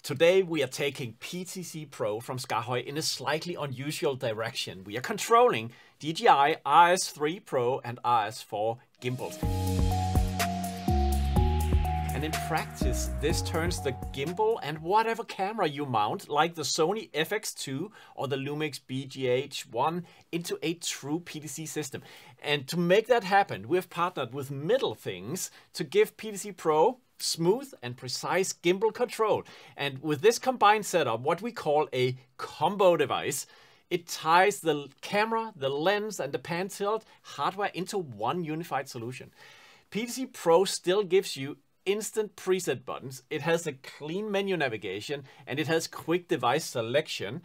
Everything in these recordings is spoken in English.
Today we are taking PTZ Pro from SKAARHOJ in a slightly unusual direction. We are controlling DJI RS 3 Pro and RS 4 gimbals. And in practice, this turns the gimbal and whatever camera you mount, like the Sony FX2 or the Lumix BGH1, into a true PTZ system. And to make that happen, we have partnered with Middle Things to give PTZ Pro smooth and precise gimbal control. And with this combined setup, what we call a combo device, it ties the camera, the lens, and the pan tilt hardware into one unified solution. PTZ Pro still gives you instant preset buttons. It has a clean menu navigation, and it has quick device selection.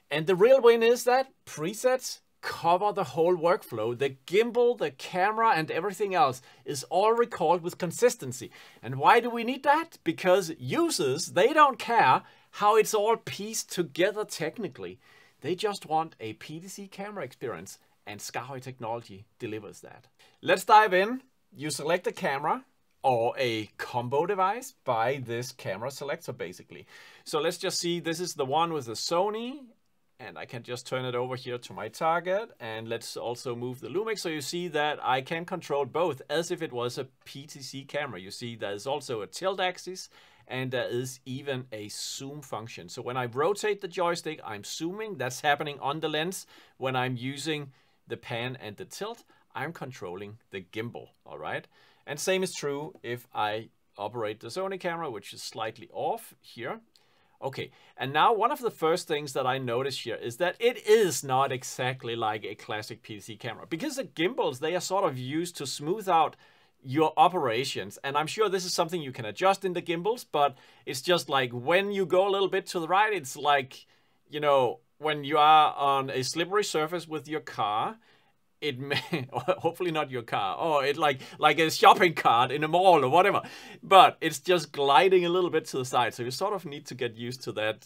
And the real win is that presets cover the whole workflow. The gimbal, the camera, and everything else is all recalled with consistency. And why do we need that? Because users, they don't care how it's all pieced together technically. They just want a PTZ camera experience, and SKAARHOJ technology delivers that. Let's dive in. You select a camera or a combo device by this camera selector, basically. So let's just see, this is the one with the Sony, and I can just turn it over here to my target. And let's also move the Lumix. So you see that I can control both as if it was a PTZ camera. You see there's also a tilt axis, and there is even a zoom function. So when I rotate the joystick, I'm zooming. That's happening on the lens. When I'm using the pan and the tilt, I'm controlling the gimbal, all right? And same is true if I operate the Sony camera, which is slightly off here. Okay, and now one of the first things that I notice here is that it is not exactly like a classic PTZ camera, because the gimbals, they are sort of used to smooth out your operations. And I'm sure this is something you can adjust in the gimbals, but it's just like when you go a little bit to the right, it's like, you know, when you are on a slippery surface with your car, it may, hopefully not your car, or it like a shopping cart in a mall or whatever, but it's just gliding a little bit to the side. So you sort of need to get used to that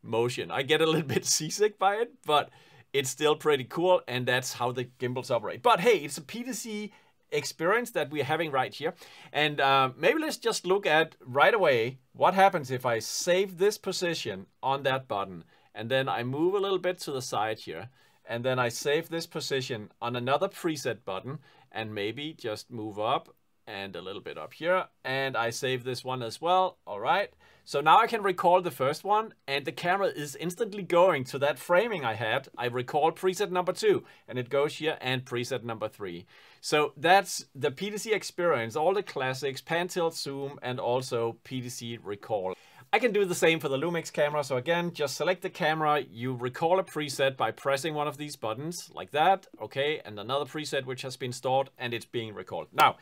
motion. I get a little bit seasick by it, but it's still pretty cool, and that's how the gimbals operate. But hey, it's a PTZ experience that we're having right here. And maybe let's just look at right away what happens if I save this position on that button, and then I move a little bit to the side here. And then I save this position on another preset button, and maybe just move up and a little bit up here. And I save this one as well. All right. So now I can recall the first one, and the camera is instantly going to that framing I had. I recall preset number 2, and it goes here, and preset number 3. So that's the PTZ experience, all the classics, pan, tilt, zoom, and also PTZ recall. I can do the same for the Lumix camera. So again, just select the camera, you recall a preset by pressing one of these buttons like that, okay, and another preset which has been stored, and it's being recalled. Now,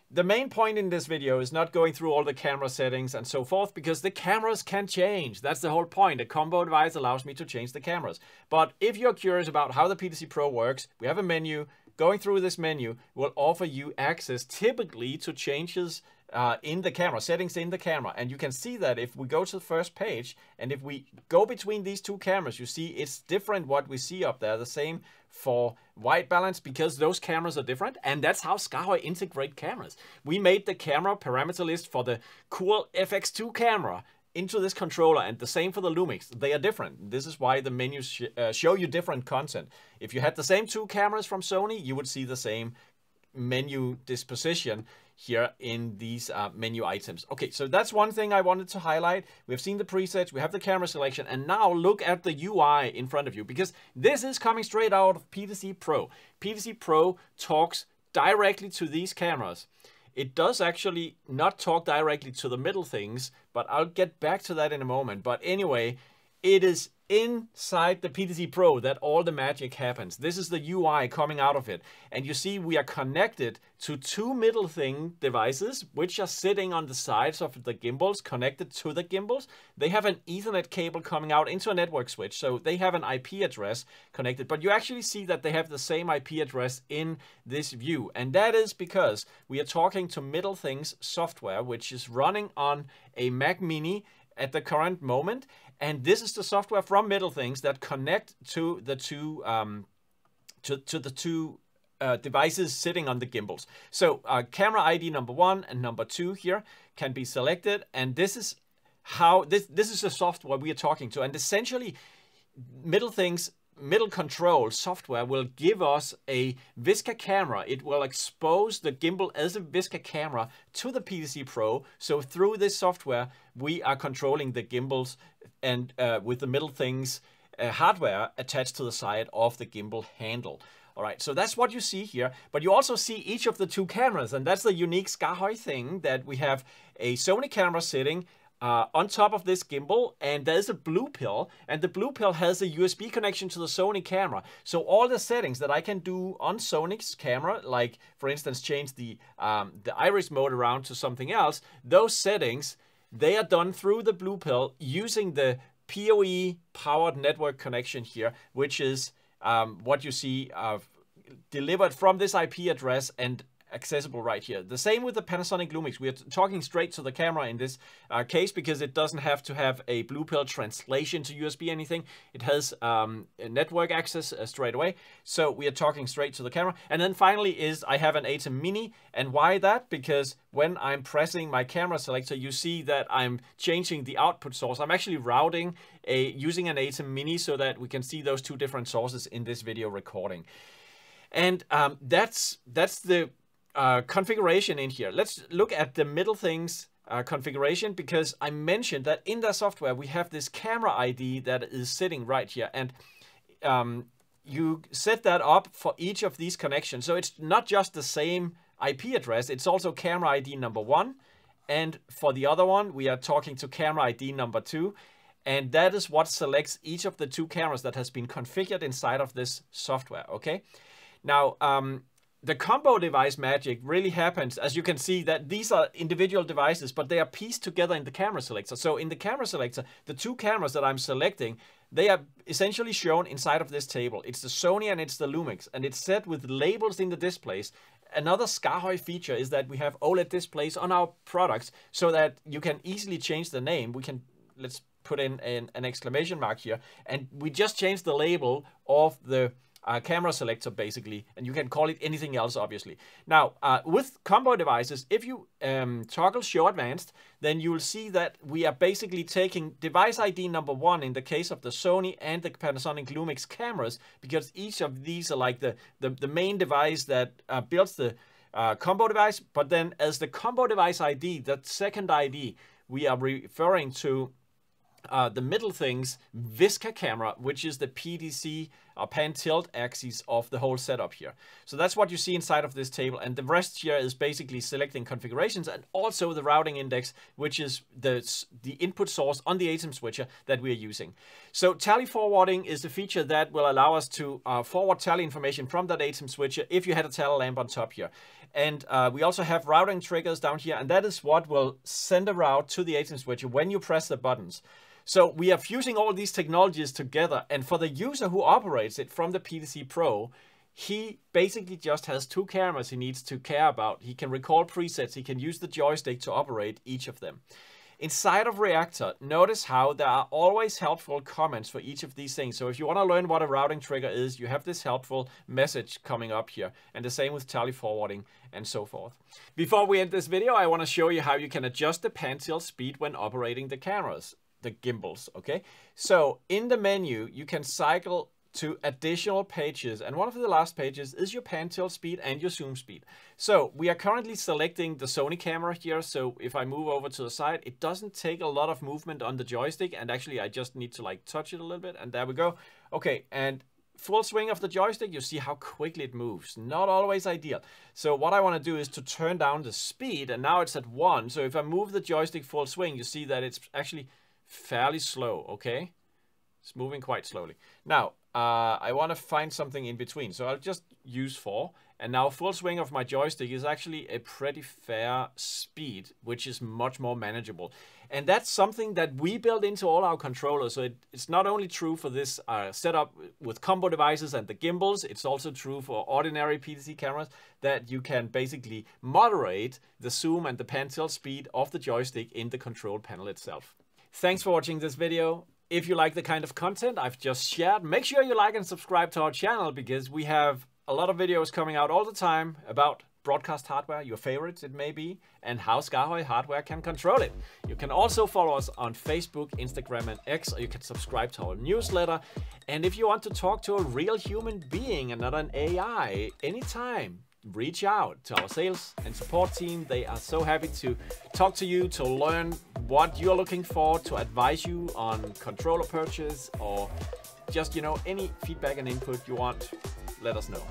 the main point in this video is not going through all the camera settings and so forth, because the cameras can change. That's the whole point. A combo device allows me to change the cameras. But if you're curious about how the PTZ Pro works, we have a menu. Going through this menu will offer you access typically to changes in the camera, settings in the camera. And you can see that if we go to the first page, and if we go between these two cameras, you see it's different what we see up there. The same for white balance, because those cameras are different. And that's how SKAARHOJ integrate cameras. We made the camera parameter list for the cool FX2 camera into this controller, and the same for the Lumix. They are different. This is why the menus show you different content. If you had the same two cameras from Sony, you would see the same menu disposition here in these menu items. Okay, so that's one thing I wanted to highlight. We've seen the presets, we have the camera selection, and now look at the UI in front of you, because this is coming straight out of PTZ Pro. PTZ Pro talks directly to these cameras. It does actually not talk directly to the Middle Things, but I'll get back to that in a moment. But anyway, it is inside the PTZ Pro that all the magic happens. This is the UI coming out of it. And you see we are connected to two Middle Thing devices, which are sitting on the sides of the gimbals, connected to the gimbals. They have an Ethernet cable coming out into a network switch, so they have an IP address connected. But you actually see that they have the same IP address in this view. And that is because we are talking to Middle Things software, which is running on a Mac Mini at the current moment. And this is the software from Middle Things that connect to the two devices sitting on the gimbals. So camera ID number 1 and number 2 here can be selected, and this is how this is the software we are talking to, and essentially middle control software will give us a Visca camera. It will expose the gimbal as a Visca camera to the PTZ Pro. So through this software, we are controlling the gimbals and with the middle things hardware attached to the side of the gimbal handle. All right, so that's what you see here, but you also see each of the two cameras, and that's the unique SKAARHOJ thing, that we have a Sony camera sitting on top of this gimbal, and there's a blue pill, and the blue pill has a USB connection to the Sony camera. So all the settings that I can do on Sony's camera, like for instance change the iris mode around to something else, those settings, they are done through the blue pill using the PoE powered network connection here, which is what you see delivered from this IP address and accessible right here. The same with the Panasonic Lumix. We are talking straight to the camera in this case because it doesn't have to have a blue pill translation to USB anything. It has a network access straight away. So we are talking straight to the camera. And then finally is I have an ATEM Mini. And why that? Because when I'm pressing my camera selector, you see that I'm changing the output source. I'm actually routing using an ATEM Mini so that we can see those two different sources in this video recording. And that's the configuration in here. Let's look at the middle things configuration, because I mentioned that in the software we have this camera ID that is sitting right here, and you set that up for each of these connections. So it's not just the same IP address, it's also camera ID number 1, and for the other one we are talking to camera ID number 2, and that is what selects each of the two cameras that has been configured inside of this software. Okay, now the combo device magic really happens, as you can see, that these are individual devices, but they are pieced together in the camera selector. So in the camera selector, the two cameras that I'm selecting, they are essentially shown inside of this table. It's the Sony and it's the Lumix, and it's set with labels in the displays. Another SKAARHOJ feature is that we have OLED displays on our products so that you can easily change the name. We can, let's put in an exclamation mark here, and we just changed the label of the camera selector basically, and you can call it anything else obviously. Now with combo devices, if you toggle show advanced, then you will see that we are basically taking device ID number 1 in the case of the Sony and the Panasonic Lumix cameras, because each of these are like the main device that builds the combo device, but then as the combo device ID, that second ID, we are referring to the middle things Visca camera, which is the PTZ pan tilt axis of the whole setup here. So that's what you see inside of this table, and the rest here is basically selecting configurations and also the routing index, which is the input source on the ATEM switcher that we are using. So tally forwarding is a feature that will allow us to forward tally information from that ATEM switcher if you had a tally lamp on top here. And we also have routing triggers down here, and that is what will send a route to the ATEM switcher when you press the buttons. So we are fusing all these technologies together, and for the user who operates it from the PTZ Pro, he basically just has two cameras he needs to care about. He can recall presets, he can use the joystick to operate each of them. Inside of Reactor, notice how there are always helpful comments for each of these things. So if you want to learn what a routing trigger is, you have this helpful message coming up here, and the same with tally forwarding and so forth. Before we end this video, I want to show you how you can adjust the pan tilt speed when operating the cameras, the gimbals. Okay, so in the menu you can cycle to additional pages, and one of the last pages is your pan tilt speed and your zoom speed. So we are currently selecting the Sony camera here, so if I move over to the side, it doesn't take a lot of movement on the joystick, and actually I just need to like touch it a little bit, and there we go. Okay, and full swing of the joystick, you see how quickly it moves. Not always ideal. So what I want to do is to turn down the speed, and now it's at 1. So if I move the joystick full swing, you see that it's actually fairly slow. Okay, it's moving quite slowly. Now I want to find something in between, so I'll just use 4, and now full swing of my joystick is actually a pretty fair speed, which is much more manageable. And that's something that we build into all our controllers. So it's not only true for this setup with combo devices and the gimbals, it's also true for ordinary PTZ cameras, that you can basically moderate the zoom and the pan tilt speed of the joystick in the control panel itself. Thanks for watching this video. If you like the kind of content I've just shared, make sure you like and subscribe to our channel, because we have a lot of videos coming out all the time about broadcast hardware, your favorites it may be, and how SKAARHOJ hardware can control it. You can also follow us on Facebook, Instagram, and X, or you can subscribe to our newsletter. And if you want to talk to a real human being and not an AI anytime, reach out to our sales and support team. They are so happy to talk to you, to learn what you're looking for, to advise you on controller purchase, or just, any feedback and input you want, let us know.